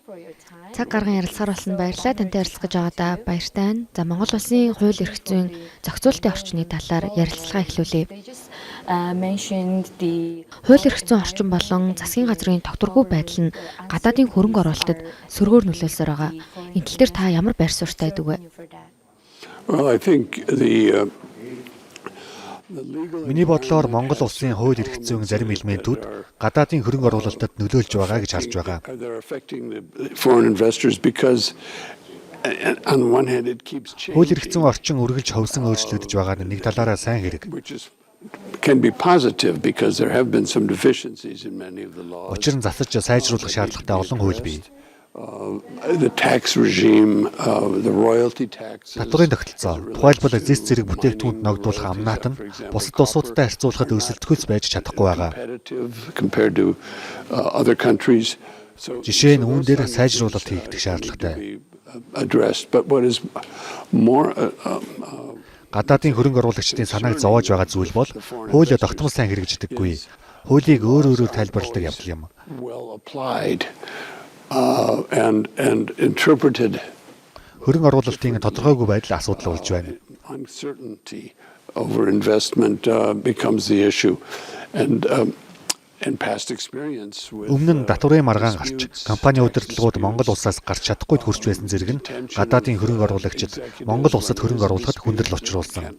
Цаг гарган ярилцахаар болсон баярлалаа. Тантай ярилцах гэж байгаадаа баяртай байна. За Монгол улсын хууль эрх зүйн зохицуулалтын орчны талаар ярилцлага эхлүүлье. Хууль эрх зүйн орчин болон засгийн газрын тогтворгүй байдал нь гадаадын хөрөнгө оруулалтад сөргөөр нөлөөлсөөр байгаа. Энэ тал дээр та ямар байр суурьтай байдаг вэ? Well, I think Миний бодлоор Монгол улсын хууль эрх зүйн зарим элементүүд гадаадын хөрөнгө оруулалтад нөлөөлж байгаа гэж харж байгаа. Хууль эрх зүйн орчин үргэлж хөвсөн өөрчлөгдөж байгаа нь нэг талаараа сайн хэрэг. Учир нь засаж сайжруулах шаардлагатай олон хууль бий. Татварын тогтолцоо, тухайлбал зэс зэрэг бүтээгдэхүүнд ногдуулах амнаат нь бусад улсуудтай харьцуулахад өрсөлдөхүйц байж чадахгүй байгаа. Жишээ нь үүн дээр сайжруулалт хийгдэх шаардлагатай. Гадаадын хөрөнгө оруулагчдын санааг зовоож байгаа зүйл бол хуулиа тогтмол сайн хэрэгждэггүй. Хуулийг өөрөөр тайлбарладаг явдал юм. And interpreted хөрөнгө оруулалтын тодорхойгүй байдал асуудал болж байна. Uncertainty over investment becomes the issue and in past experience Өмнө нь татварын маргаан гарч компани удирдлагууд Монгол улсаас гарч чадахгүй хүрч байсан зэрэг нь гадаадын хөрөнгө оруулагчид Монгол улсад хөрөнгө оруулахад хүндрэл учруулсан.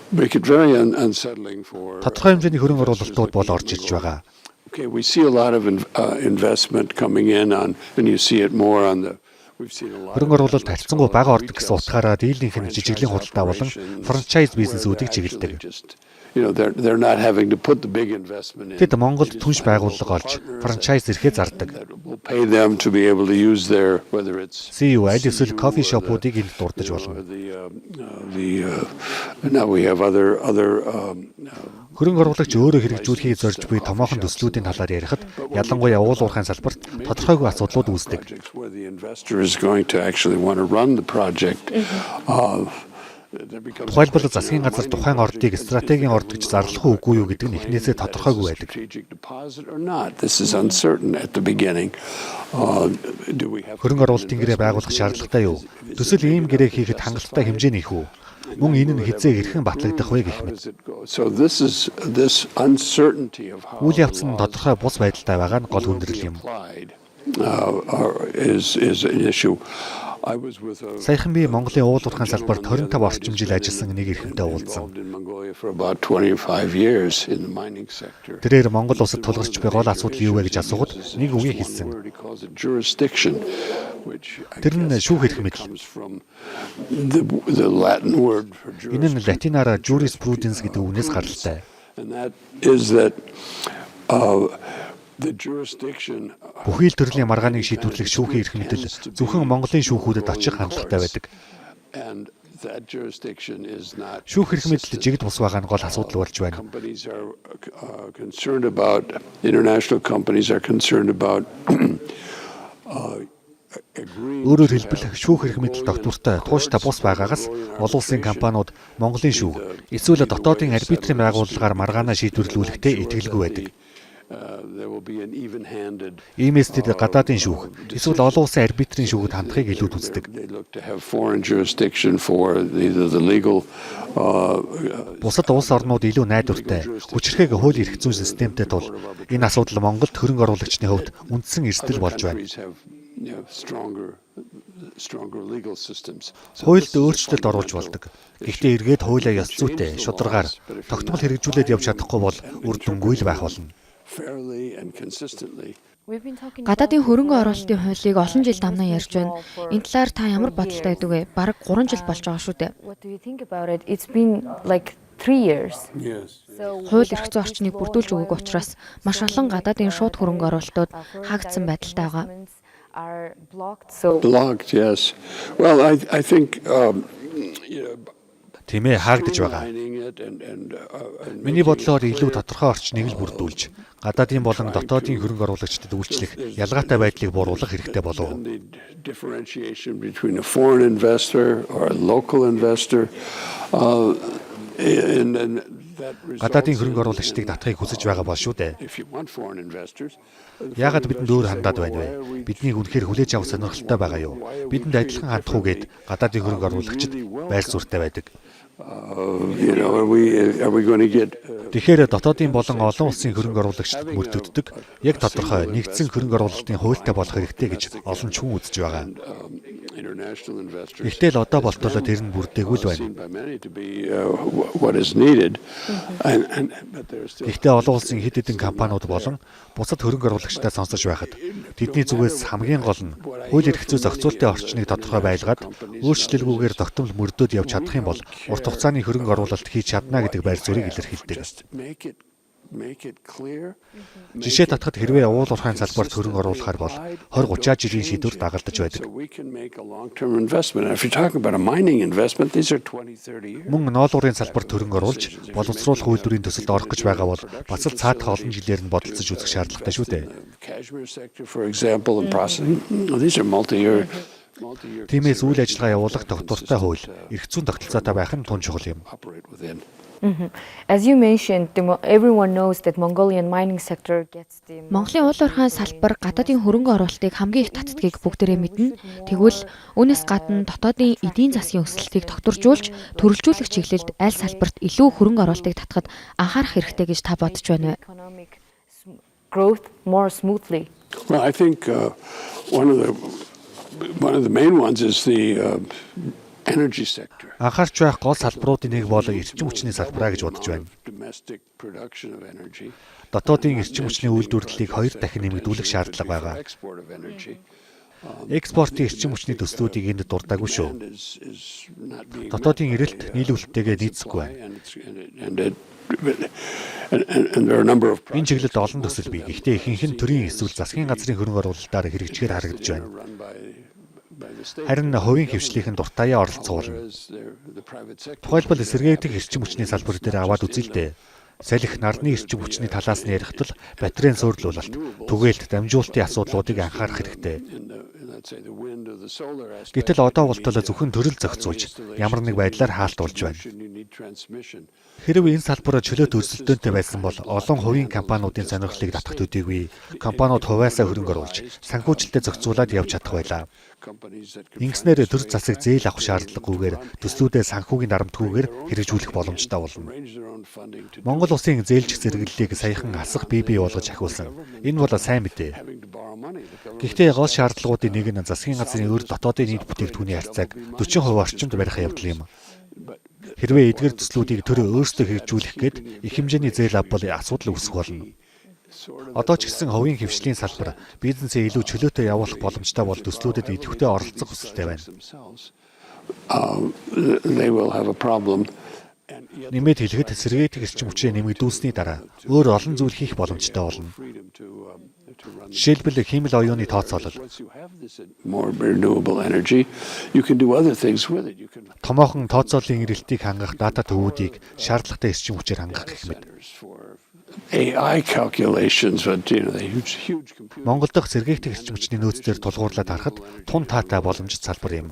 Make it very unsettling for Тодорхой хэмжээний хөрөнгө оруулалтууд бол орж ирж байгаа. Okay, we see a lot of investment coming in on, and you see it more on the. We've seen a lot. Хөрөнгө оруулалт харьцангуй бага ордог гэсэн утгаараа дийлэнх нь жижиглэн худалдаа болон франчайз бизнесүүдийг чиглэдэг. They're not having to put the big investment in. Тэд Монголд түнш байгууллага олж франчайз эрхээ зардаг. Will pay them to be able to use their whether it's CEO аль эсвэл кофе шопуудыг энд дурдж болно. Now we have other Хөрөнгө оруулагч өөрөө хэрэгжүүлэхийг зорж буй томоохон төслүүдийн талаар ярихад ялангуяа уул уурхайн салбарт тодорхойгүй асуудлууд үүсдэг. Тухайлбал засгийн газар тухайн ордыг стратегийн орд гэж зарлах үгүй юу гэдэг нь эхнээсээ тодорхойгүй байдаг. Хөрөнгө оруулалтын гэрээ байгуулах шаардлагатай юу? Төсөл ийм гэрээ хийхэд хангалттай хэмжээний их үү? Мөн энэ нь хизээ хэрхэн батлагдах вэ гэх мэт. Үйл явц нь тодорхой бус байдалтай байгаа нь гол хүндрэл юм. Саяхан би Монголын уул уурхайн салбарт 25 орчим жил ажилласан нэг эрхэмтэй уулзсан. Тэрээр Монгол улсад тулгарч буй гол асуудал юу вэ гэж асуухад нэг үгийг хэлсэн. Тэр нь шүүх эрх мэдэл. Энэ нь латинаар jurisprudence гэдэг үгнээс гаралтай. Бүхий л төрлийн маргааныг шийдвэрлэх шүүхийн эрх мэдэл зөвхөн Монголын шүүхүүдэд очих хандлагатай байдаг. Шүүх эрх мэдэл жигд бус байгаа нь гол асуудал болж байна. Өөрөөр хэлбэл шүүх эрх мэдэл тогтвортой тууштай бус байгаагаас олон улсын компаниуд Монголын шүүх эсвэл дотоодын арбитрийн байгууллагаар маргаанаа шийдвэрлүүлэхдээ итгэлгүй байдаг. Иймээс тэд гадаадын шүүх эсвэл олон улсын арбитрийн шүүхэд хандахыг илүүд үздэг. Бусад улс орнууд илүү найдвартай, хүчирхэг хууль эрх зүйн системтэй тул энэ асуудал Монголд хөрөнгө оруулагчны хувьд үндсэн эрсдэл болж байна. Хуульд өөрчлөлт оруулж болдог. Гэхдээ эргээд хуулиа ёс зүйтэй, шударгаар тогтмол хэрэгжүүлээд явж чадахгүй бол үр дүнгүй л байх болно. Гадаадын хөрөнгө оруулалтын хуулийг олон жил давнаа ярьж байна. Энэ талаар та ямар бодолтой байдаг вэ? Бараг 3 жил болж байгаа шүү дээ. Хууль эрх зүйн орчныг бүрдүүлж өгөөг учраас маш олон гадаадын шууд хөрөнгө оруулалтууд хаагдсан байдалтай байгаа. Blocked, yes. Well, I think Тиймээ хаагдж байгаа. Миний бодлоор илүү тодорхой орчныг л бүрдүүлж, гадаадын болон дотоодын хөрөнгө оруулагчдад үйлчлэх ялгаатай байдлыг бууруулах хэрэгтэй болов. Гадаадын хөрөнгө оруулагчдыг татахыг хүсэж байгаа бол шүү дээ. Яагаад бидэнд өөр хандаад байна вэ? Биднийг үнэхээр хүлээж авах сонирхолтой байгаа юу? Бидэнд адилхан хандах үгээд гадаадын хөрөнгө оруулагчид байр суурьтай байдаг. Тэгэхээр дотоодын болон олон улсын хөрөнгө оруулагчдад мөрдөгддөг яг тодорхой нэгдсэн хөрөнгө оруулалтын хуультай болох хэрэгтэй гэж олон ч хүн үзэж байгаа. Гэхдээ л одоо болтол тэр нь бүрдээгүй л байна. Гэхдээ олон улсын хэд хэдэн компаниуд болон бусад хөрөнгө оруулагчдаа сонсож байхад тэдний зүгээс хамгийн гол нь хууль эрх зүй зохицуулалтын орчныг тодорхой байлгаад өөрчлөлгүйгээр тогтмол мөрдөөд явж чадах юм бол урт хугацааны хөрөнгө оруулалт хийж чадна гэдэг байр суурийг илэрхийлдэг. Жишээ татахад хэрвээ уул уурхайн салбарт хөрөнгө оруулахаар бол 20-30 жилийн шийдвэр дагалдаж байдаг. Мөн ноолуурын салбарт хөрөнгө оруулж боловсруулах үйлдвэрийн төсөлд орох гэж байгаа бол бас л цаадах олон жилээр нь бодолцож үзэх шаардлагатай шүү дээ. Тиймээс үйл ажиллагаа явуулах тогтвортой хууль, эрх зүйн тогтолцоотой байх нь тун чухал юм. As you mentioned, everyone knows that Mongolian mining sector gets the Монголын уул уурхайн салбар гадаадын хөрөнгө оруулалтыг хамгийн их татдгийг бүгдээрээ мэднэ. Тэгвэл үүнээс гадна дотоодын эдийн засгийн өсөлтийг тогтворжуулж, төрөлжүүлэх чиглэлд аль салбарт илүү хөрөнгө оруулалтыг татахад анхаарах хэрэгтэй гэж та бодож байна вэ? economic growth more smoothly. Well, I think one of the main ones is the energy sector. Анхаарч байх гол салбаруудын нэг бол эрчим хүчний салбараа гэж бодож байна. Domestic production of energy. Дотоодын эрчим хүчний үйлдвэрлэлийг 2 дахин нэмэгдүүлэх шаардлага байгаа. Export of energy. Экспортын эрчим хүчний төслүүдийг энд дурдаагүй шүү. Is not being Дотоодын эрэлт нийлүүлэлттэйгээ нийцэхгүй байна. and there are a number of Энэ чиглэлд олон төсөл бий. Гэхдээ ихэнх нь төрийн эсвэл засгийн газрын хөрөнгө оруулалтаар хэрэгжихээр харагдаж байна. run by the state. Харин хувийн хвшлийнхэн дуртаяа оролцуулна. The private sector. Тухайлбал эсэргээрдэг эрчим хүчний салбар дээр аваад үзээ л дээ. Салхи нарны эрчим хүчний талаас нь ярихад л батарейн суурилуулалт, түгээлт, дамжуулалтын асуудлуудыг анхаарах хэрэгтэй. Let's say the wind or the solar aspect. Гэтэл одоо болтол зөвхөн төрөл зохицуулж ямар нэг байдлаар хаалтуулж байна. You need transmission. Хэрвээ энэ салбараа чөлөөт өрсөлдөөнтэй байсан бол олон хувийн компаниудын сонирхлыг татах төдийгүй компаниуд хуваасаа хөрөнгө оруулж санхүүжилтөд зохицуулаад явж чадах байлаа. Companies that Ингэснээр төр засаг зээл авах шаардлагагүйгээр төслүүдээ санхүүгийн дарамтгүйгээр хэрэгжүүлэх боломжтой болно. arrange their own funding to Монгол улсын зээлчих зэрэглэлийг саяхан асах бие болгож ахиулсан. Энэ бол сайн мэдээ. having to borrow money. The government Гэхдээ гол шаардлагуудын нэг нь засгийн газрын өр дотоодын нийт бүтээгдэхүүний харьцааг 40% орчимд барих явдал юм. Хэрвээ эдгээр төслүүдийг төр өөрсдөө хэрэгжүүлэх гээд их хэмжээний зээл авбал асуудал үүсэх болно. Одоо ч гэсэн хувийн хвшлийн салбар бизнесээ илүү чөлөөтэй явуулах боломжтой бол төслүүдэд идэвхтэй оролцох хүсэлтэй байна. themselves, they will have a problem. Нэмээд хэлэхэд сэргээдэг эрчим хүчээ нэмэгдүүлсний дараа өөр олон зүйл хийх боломжтой болно. Freedom to run. Жишээлбэл хиймэл оюуны тооцоолол, Once you have this more renewable energy, you can do other things with it. You can томоохон тооцооллын эрэлтийг хангах дата төвүүдийг шаардлагатай эрчим хүчээр хангах гэх мэт. centers for AI calculations, but the huge computer. Монгол дахь сэргээгдэх эрчим хүчний нөөцлөөр тулгуурлаад харахад тун таатай боломжит салбар юм.